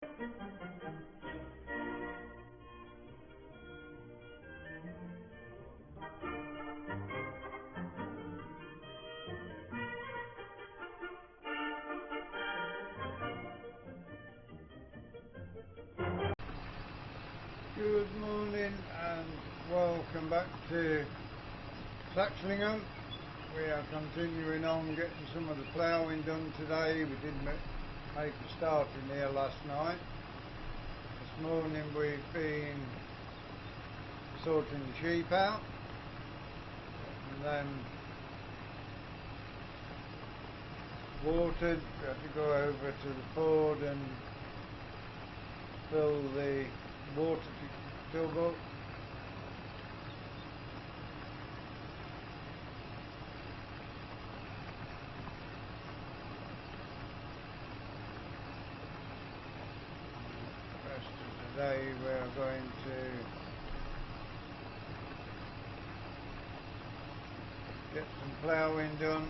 Good morning and welcome back to Saxlingham. We are continuing on getting some of the ploughing done today. We did make a start in here last night. This morning we've been sorting the sheep out, and then watered. We had to go over to the ford and fill the water tub up. The rest of the day we are going to get some ploughing done.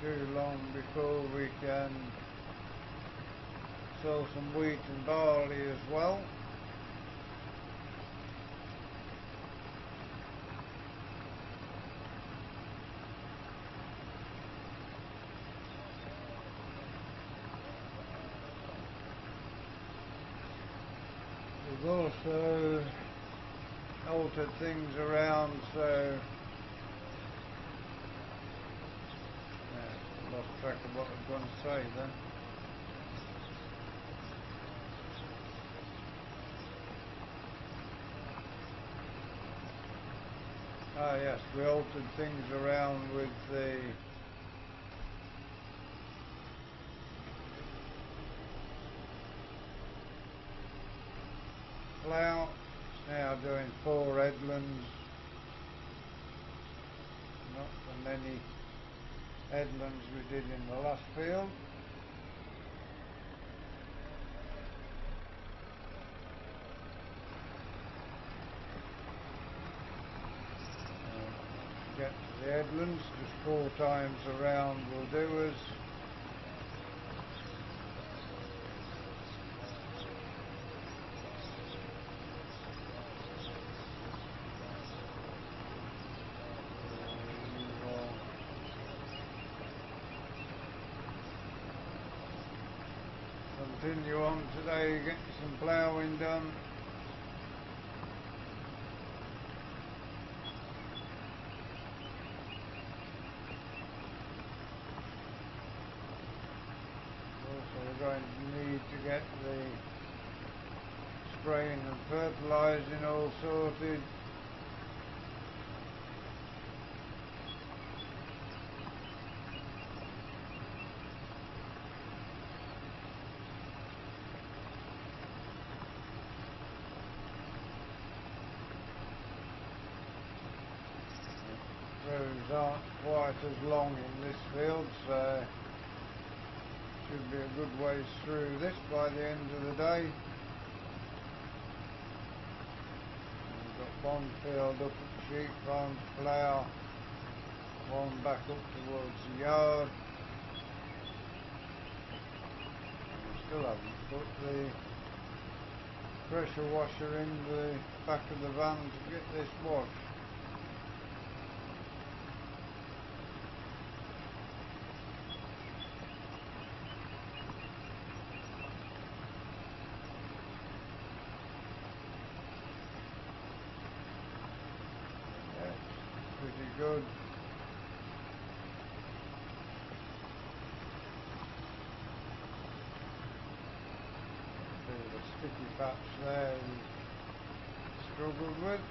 Too long before we can sow some wheat and barley as well. We've also altered things around, so lost track of what I was going to say then. Ah yes, we altered things around with the plough. It's now doing 4 headlands, not the many headlands we did in the last field. To get to the headlands, just 4 times around will do us. Continue on today, getting some ploughing done. Also we're going to need to get the spraying and fertilising all sorted. Rows aren't quite as long in this field, so should be a good ways through this by the end of the day. And we've got one field up at the sheep farm to plough, one back up towards the yard, and we still haven't put the pressure washer in the back of the van to get this washed. Pretty good. A bit of a sticky patch there we struggled with.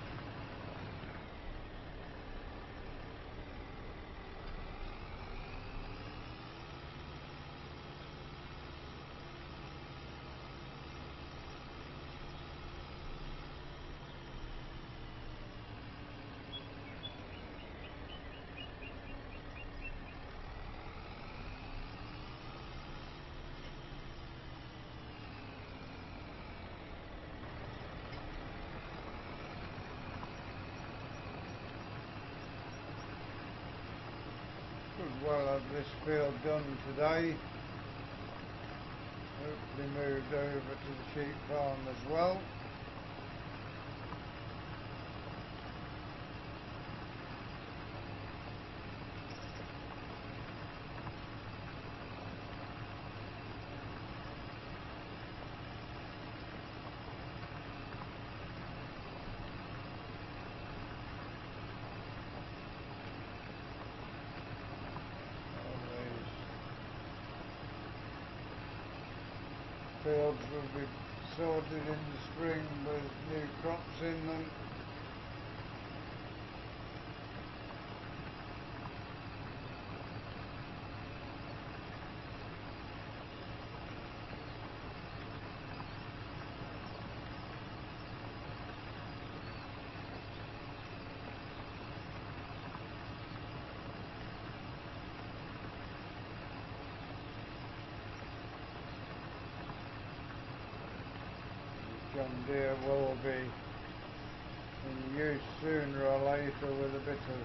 well have this field done today. Hopefully moved over to the sheep farm as well. Fields will be sorted in the spring with new crops in them. John Deere will be in use sooner or later with a bit of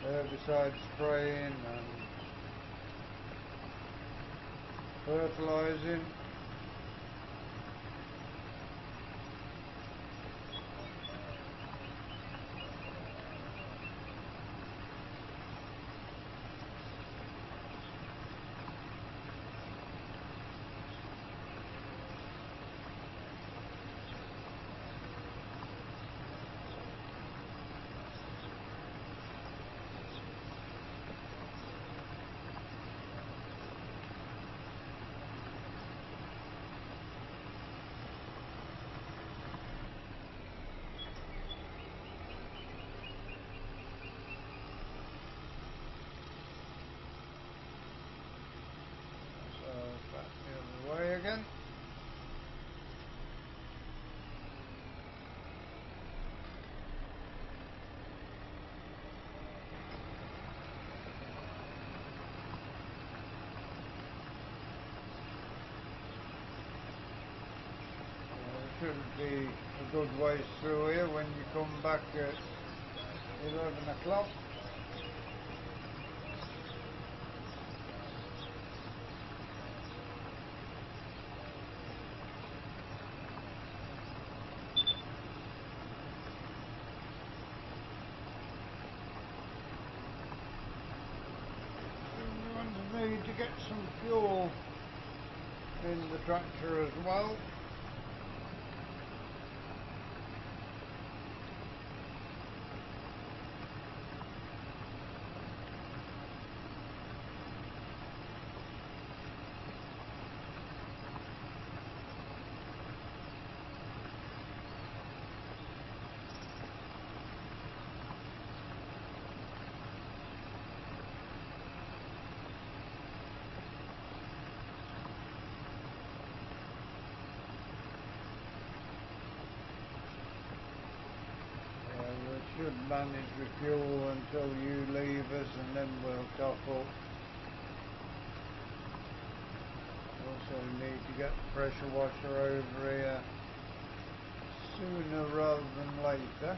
herbicide spraying and fertilising. Back the other way again. Should be a good ways through here when you come back at 11 o'clock. Need to get some fuel in the tractor as well. Should manage with fuel until you leave us, and then we'll top up. Also need to get the pressure washer over here sooner rather than later.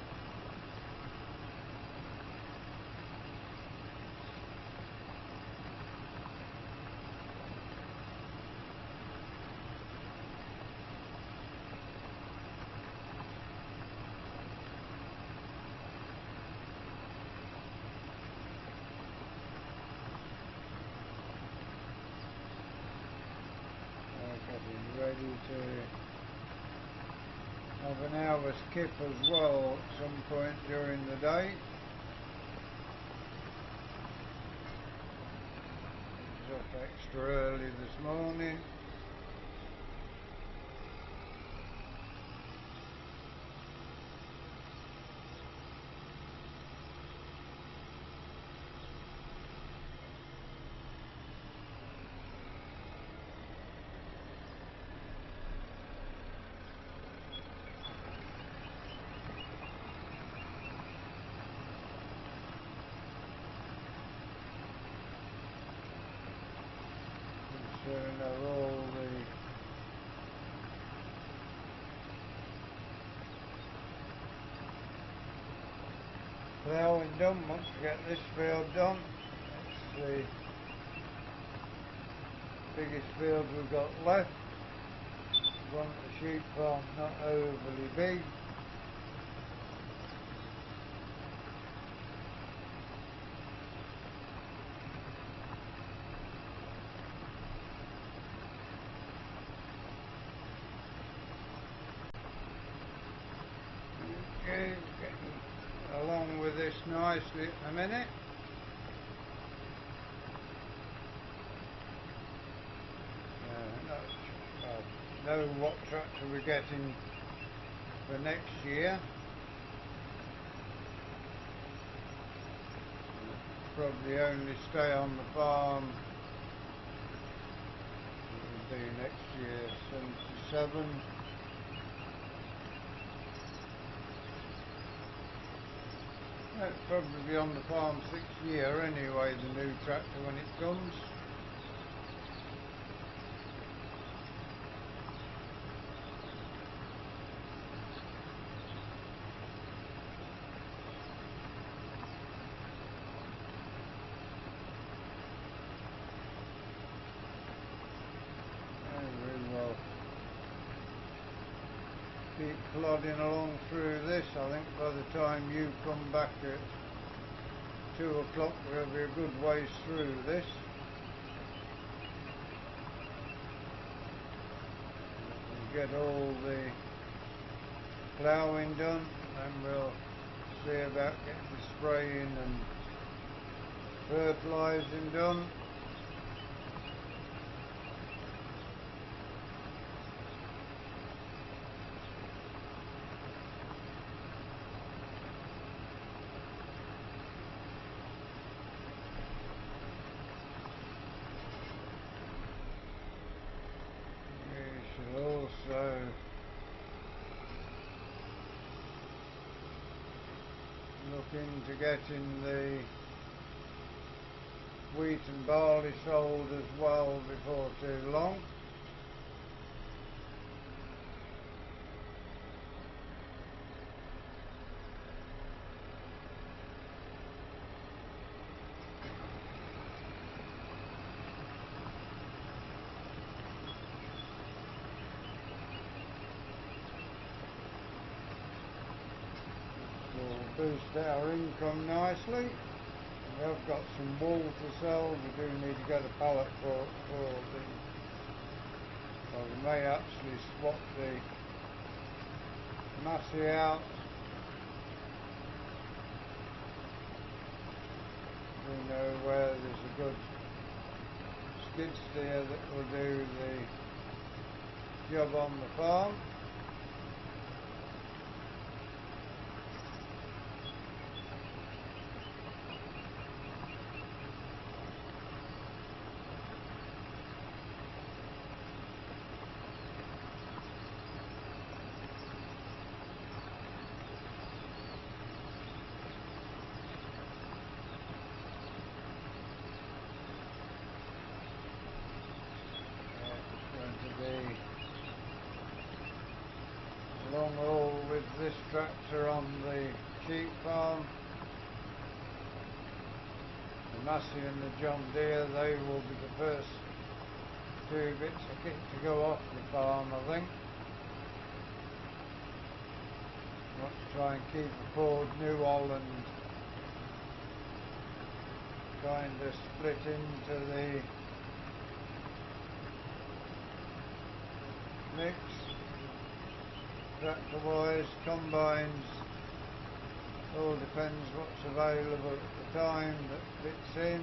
Ready to have an hour's kip as well at some point during the day. I was up extra early this morning. Soon are all the ploughing done. Once we get this field done, the biggest field we've got left. We want the sheep farm not overly big. Okay, getting along with this nicely at the minute. Know what tractor we're getting for next year. Probably only stay on the farm. It will be next year, 77. It'll probably be on the farm 6th year anyway, the new tractor when it comes. Keep plodding along through this. I think by the time you come back at 2 o'clock we'll be a good ways through this. We'll get all the ploughing done, and we'll see about getting the spraying and fertilising done. Also look into getting the wheat and barley sold as well before too long. Boost our income nicely. We have got some wool to sell. We do need to get a pallet for the, so we may actually swap the massey out. We know where there's a good skid steer that will do the job on the farm. Long haul with this tractor on the sheep farm. The Massey and the John Deere, they will be the first 2 bits of kit to go off the farm, I think. Want to try and keep a Ford New Holland kind of split into the mix. Tractor wise, combines, all depends what's available at the time that fits in.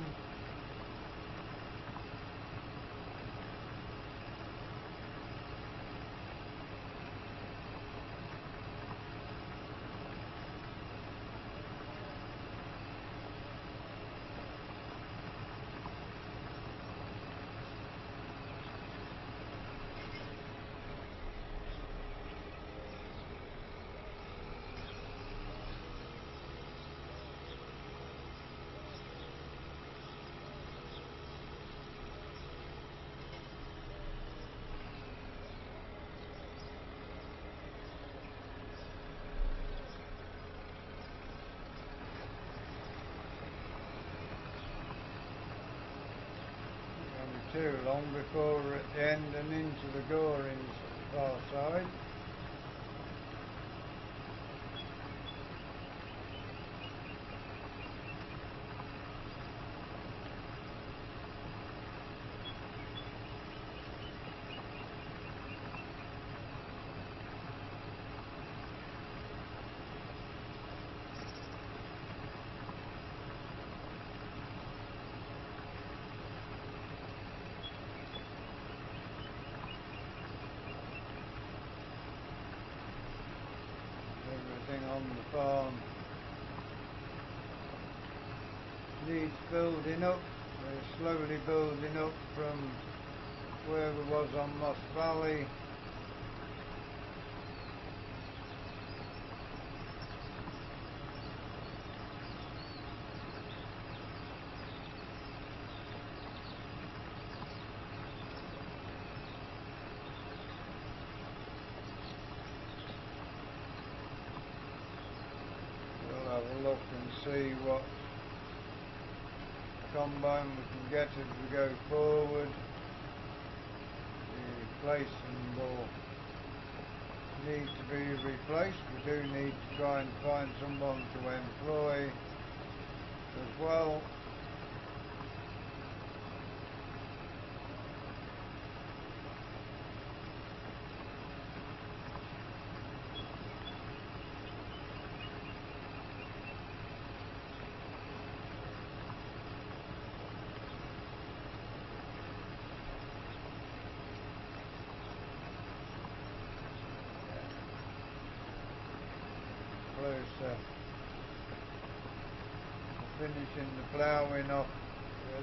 too long before we're at the end and into the gorings at the far side. Everything on the farm needs building up. We're slowly building up from where we was on Moss Valley. Have a look and see what combine we can get as we go forward. The replacement will need to be replaced. We do need to try and find someone to employ as well. Closer to finishing the ploughing off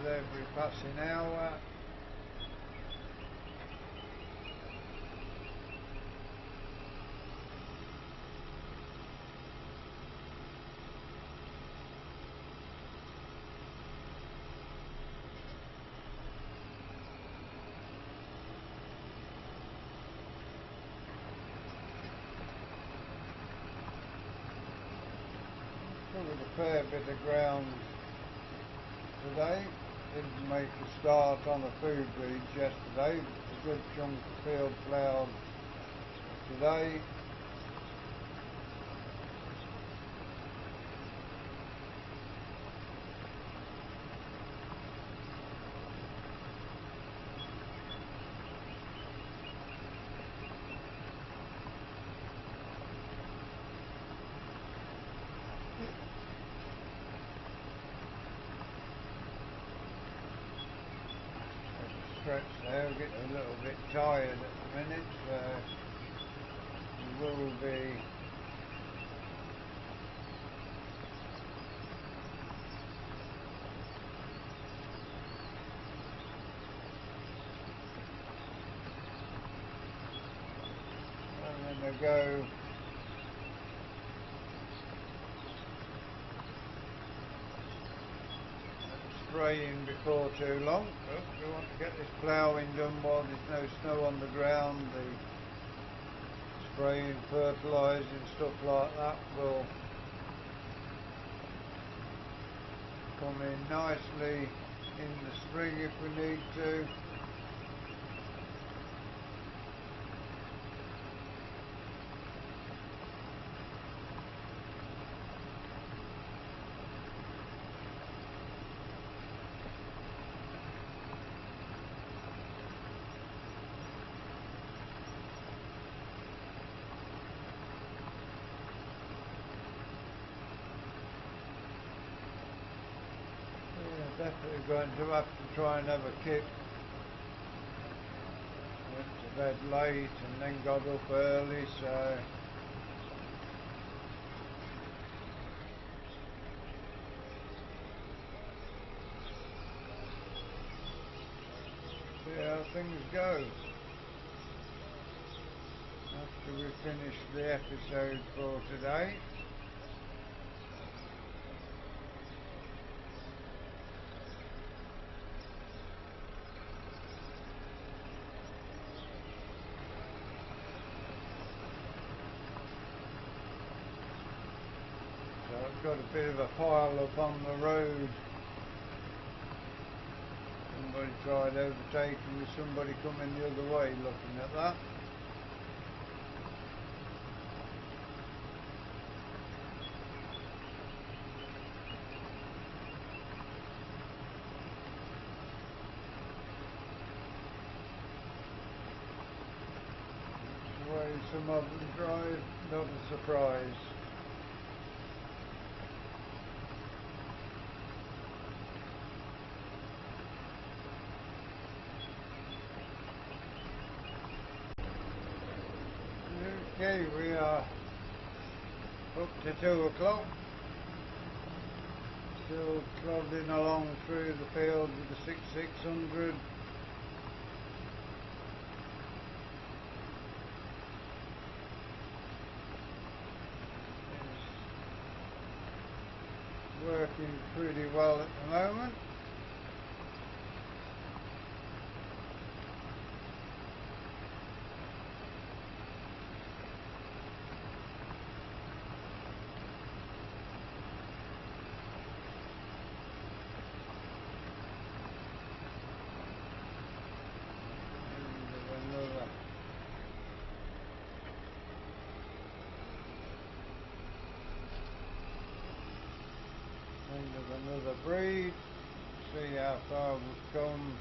with every passing hour. Covered a fair bit of ground today. Didn't make a start on a food reach yesterday, but a good chunk of field ploughed today. Stretch there, we're getting a little bit tired at the minute, so we will be having a go spraying before too long, but we want to get this ploughing done while there's no snow on the ground. The spraying, fertilising, stuff like that will come in nicely in the spring if we need to. Definitely going to have to try and have a kip. Went to bed late and then got up early, so see how things go after we finish the episode for today. So I've got a bit of a pile up on the road. Somebody tried overtaking with somebody coming the other way looking at that. The way some of them drive, not a surprise. Okay, we are up to 2 o'clock, still plodding along through the field with the 6600. It's working pretty well at the moment. Another breed, see how far we've come.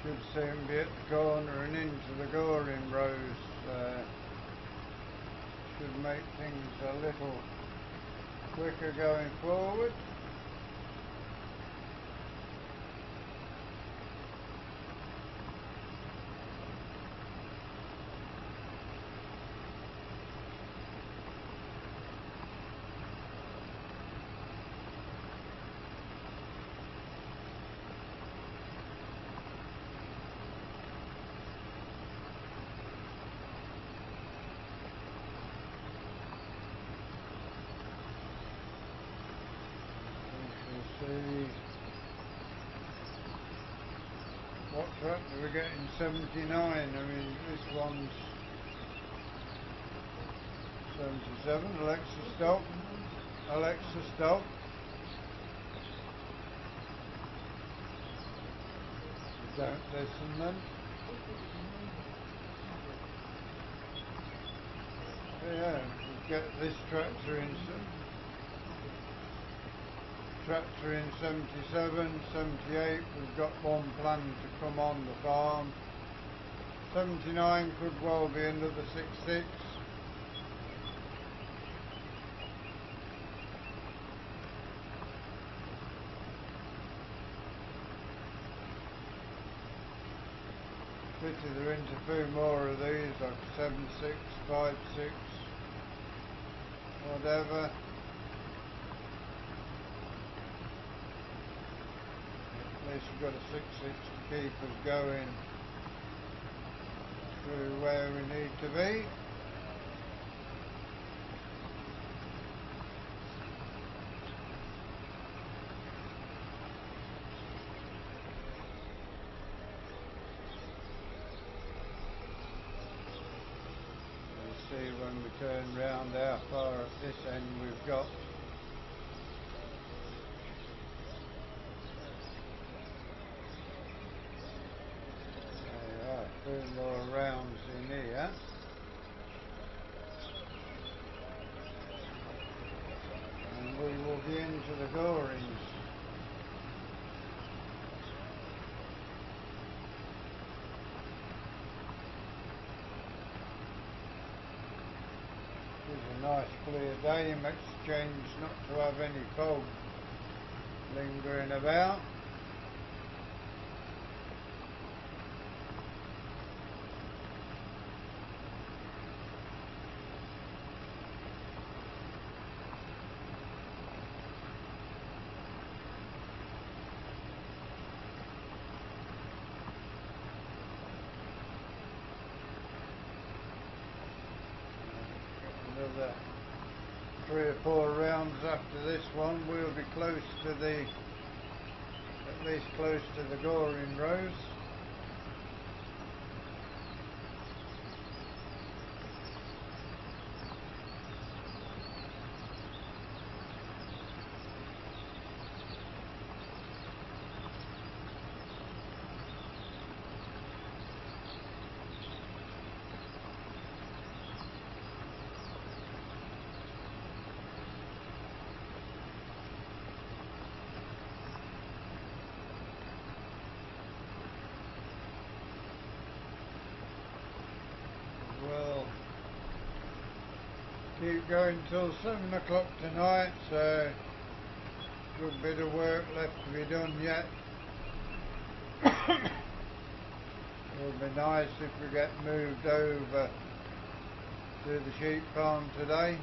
Should soon be at the corner and into the goring rows. Should make things a little quicker going forward. See what tractor we get in 79. I mean, this one's 77. Alexa stop. Alexa stop. Don't listen then. Yeah, we get this tractor in 77, 78, we've got one plan to come on the farm. 79 could well be another 6.6. Pity there ain't a few more of these, like 7.6, 5.6, whatever. At least we've got a 6.6 to keep us going through where we need to be. We'll see when we turn round how far at this end we've got. There are 2 more rounds in here. And we will be into the gorings. It's a nice clear day, it makes a change not to have any fog lingering about. Another 3 or 4 rounds after this one, we'll be close to at least close to the goring rows. We'll keep going till 7 o'clock tonight, so good bit of work left to be done yet. It'll be nice if we get moved over to the sheep farm today.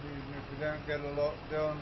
Even if we don't get a lot done,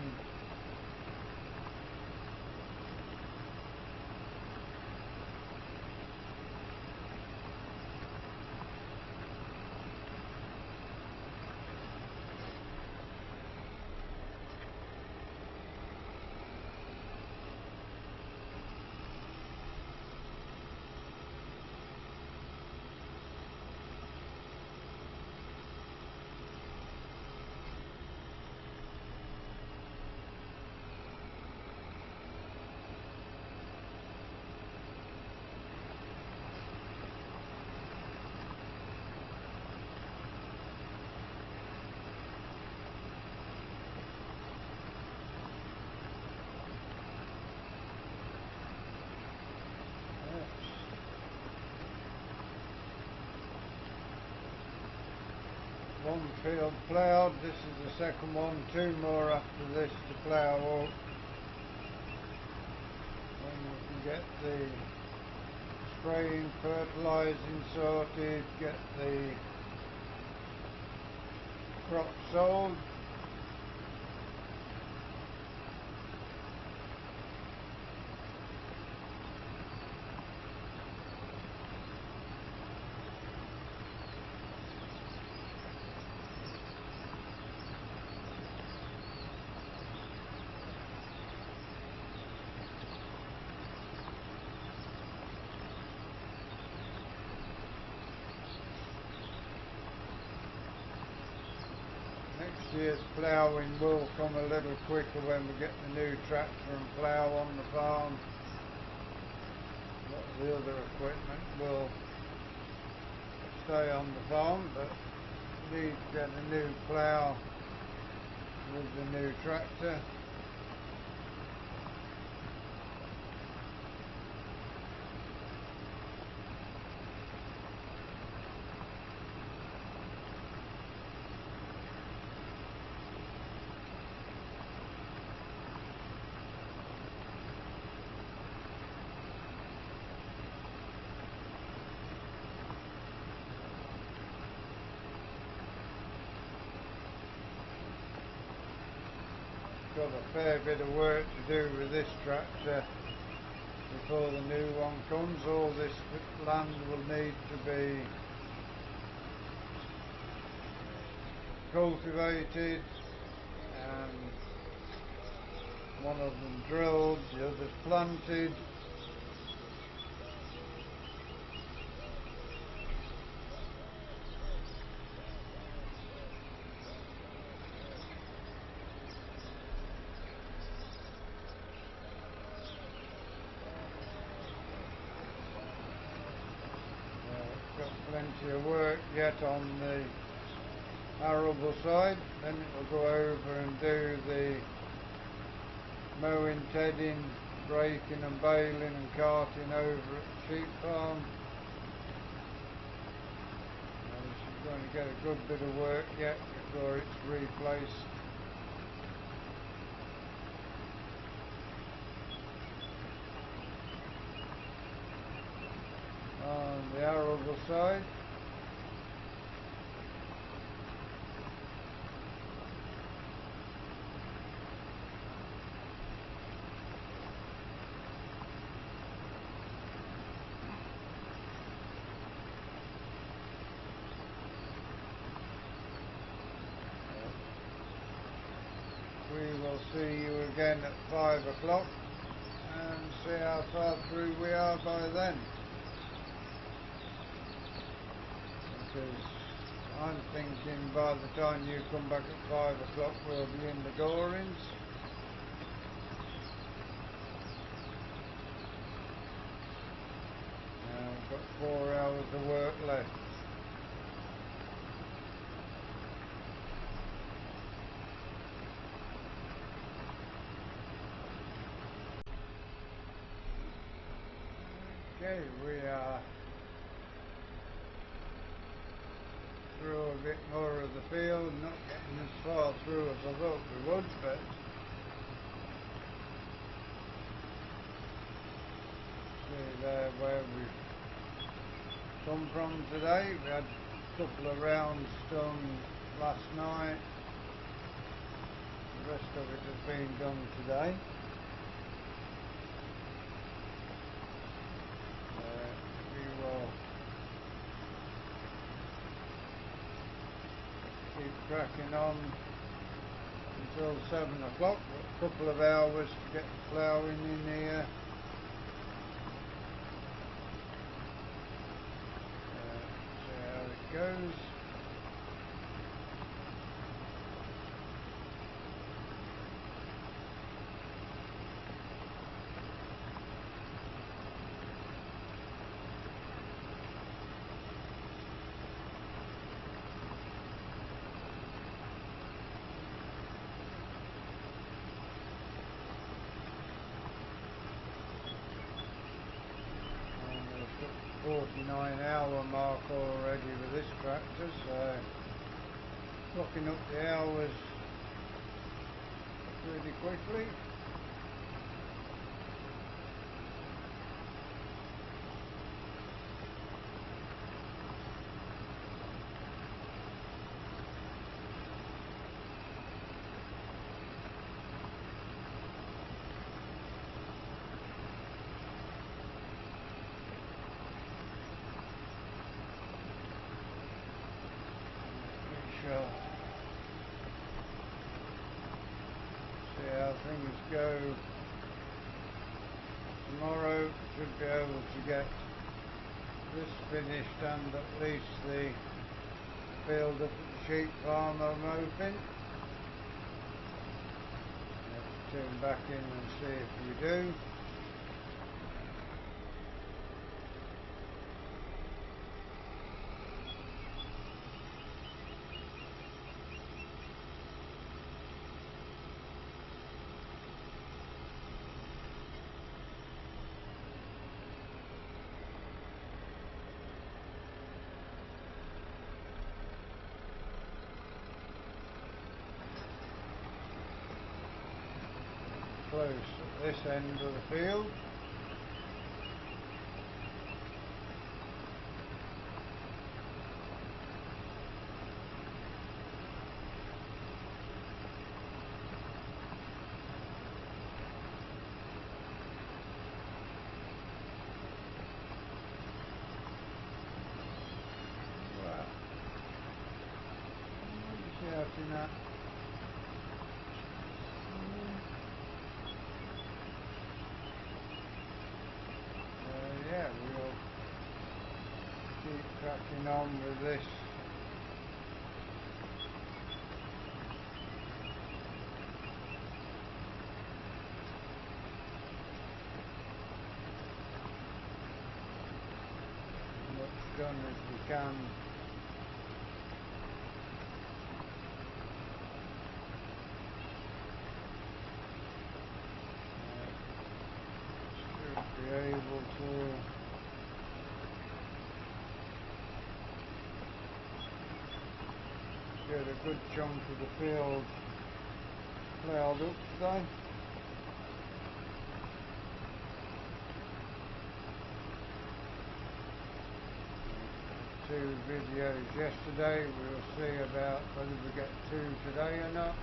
one field ploughed. This is the second one, 2 more after this to plough up. Then we can get the spraying, fertilising sorted, get the crop sold. Next year's ploughing will come a little quicker when we get the new tractor and plough on the farm. A lot of the other equipment will stay on the farm, but we need to get a new plough with the new tractor. Got a fair bit of work to do with this tractor before the new one comes. All this land will need to be cultivated, and one of them drilled, the others planted. Got plenty of work yet on the arable side. Then it will go over and do the mowing, tedding, breaking and baling and carting over at the sheep farm. She's going to get a good bit of work yet before it's replaced. On the arable side, see you again at 5 o'clock and see how far through we are by then. Because I'm thinking by the time you come back at 5 o'clock we'll be in the gorings. Now we've got 4 hours of work left. Okay, we are through a bit more of the field, not getting as far through as I thought we would, but see there where we've come from today. We had a couple of rounds done last night, the rest of it has been done today. Keep cracking on until 7 o'clock. Got a couple of hours to get the ploughing in here. See how it goes. Got the 49-hour mark already with this tractor, so looking up the hours pretty quickly. See how things go tomorrow. Should be able to get this finished and at least the field up at the sheep farm I'm hoping. Let's tune back in and see if we do. Close at this end of the field. Wow. Shouting that. Yeah, we'll keep cracking on with this. As much done as we can. Should be able to get a good chunk of the field ploughed up today. Two videos yesterday, we'll see about whether we get two today or not.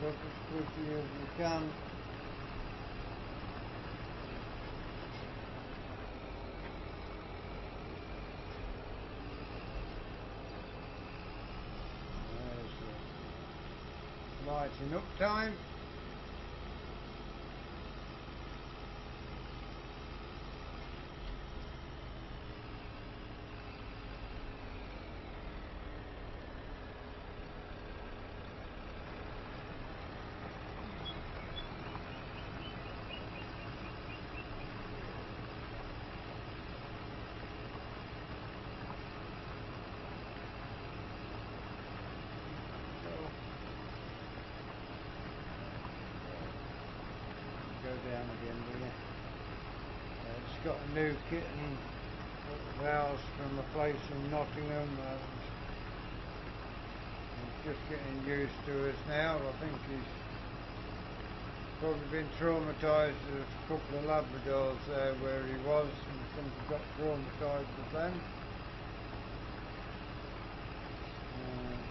up as quickly as we can. There's lighting up time. Go down again, do you? It's got a new kitten at the house from a place in Nottingham, and he's just getting used to us now. I think he's probably been traumatised with a couple of Labradors there where he was, and I think he got traumatised with them.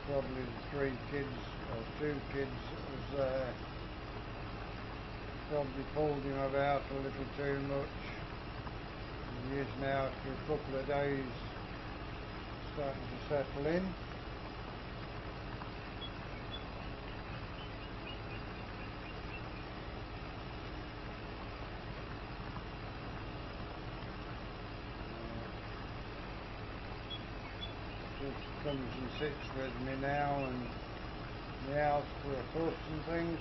Probably the 3 kids or 2 kids that was there probably pulled him about a little too much. And he is now, after a couple of days, starting to settle in. Just comes and sits with me now and meows for a fuss and things.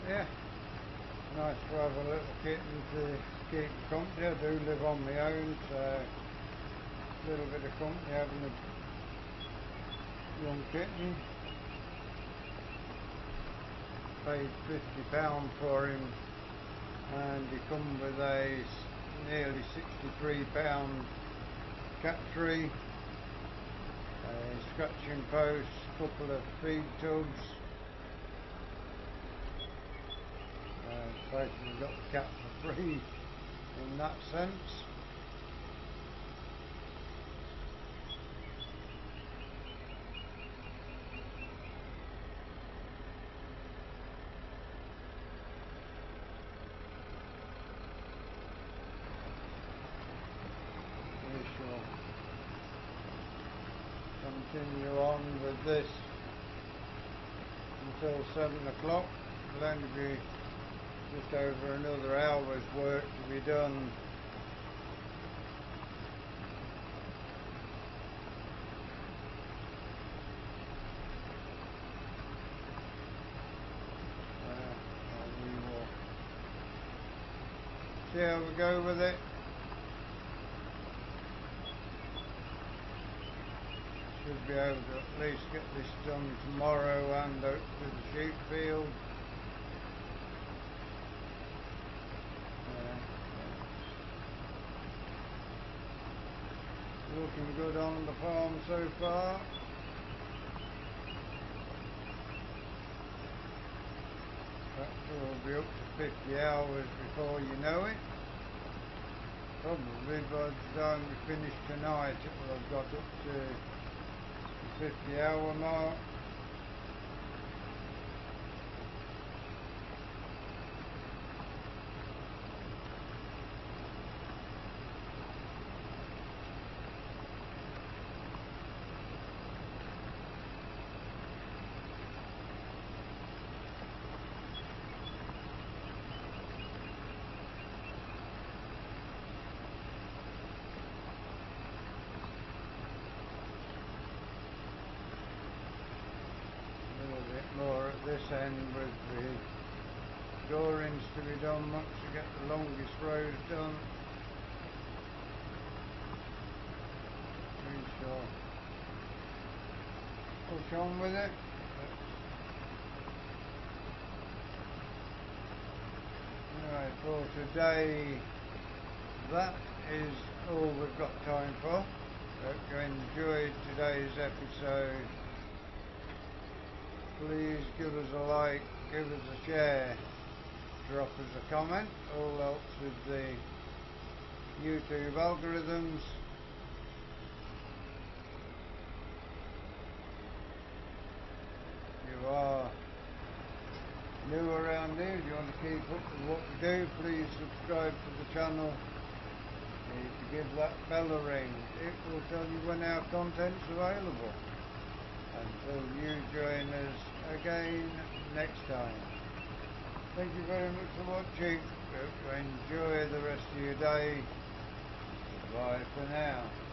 Yeah, nice to have a little kitten to keep company. I do live on my own, so a little bit of company having a young kitten. Paid £50 for him, and he come with a nearly £63 cat tree, a scratching post, couple of feed tubs. Basically got the cat for free in that sense. We shall continue on with this until 7 o'clock. It'll only be just over another hour's work to be done. We will see how we go with it. Should be able to at least get this done tomorrow and out to the sheep field. Looking good on the farm so far. Tractor will be up to 50 hours before you know it. Probably by the time we finish tonight it will have got up to the 50-hour mark. More at this end with the gorings to be done once we get the longest rows done. We shall push on with it. Anyway, for today, that is all we've got time for. Hope you enjoyed today's episode. Please give us a like, give us a share, drop us a comment. All helps with the YouTube algorithms. If you are new around here, if you want to keep up with what we do, please subscribe to the channel. You need to give that bell a ring. It will tell you when our content's available. Until you join us again next time. Thank you very much for watching. Hope you enjoy the rest of your day. Bye for now.